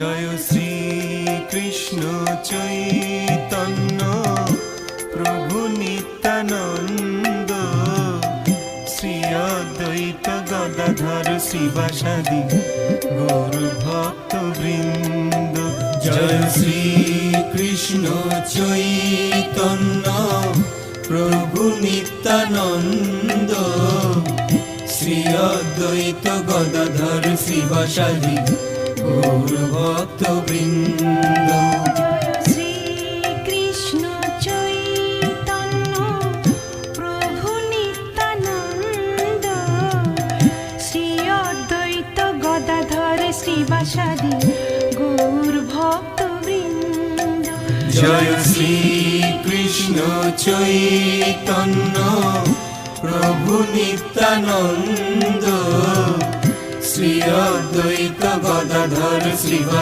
জয় শ্রী কৃষ্ণ চৈতন্য প্রভু নিত্যানন্দ, শ্রী অদ্বৈত গদাধর শ্রীবাসাদি গৌর ভক্ত বৃন্দ। জয় শ্রী কৃষ্ণ চৈতন্য প্রভু নিত্যানন্দ, শ্রী অদ্বৈত গদাধর শ্রীবাসাদি গৌর ভক্ত বৃন্দ। শ্রী কৃষ্ণ চৈতন্য প্রভু নিত্যানন্দ, শ্রী অদ্বৈত গদাধর শ্রীবাসাদি গৌর ভক্ত বৃন্দ। জয় শ্রী কৃষ্ণ চৈতন্য প্রভু নিত্যানন্দ, শ্রী অদ্বৈত গদাধর শ্রীবাসাদি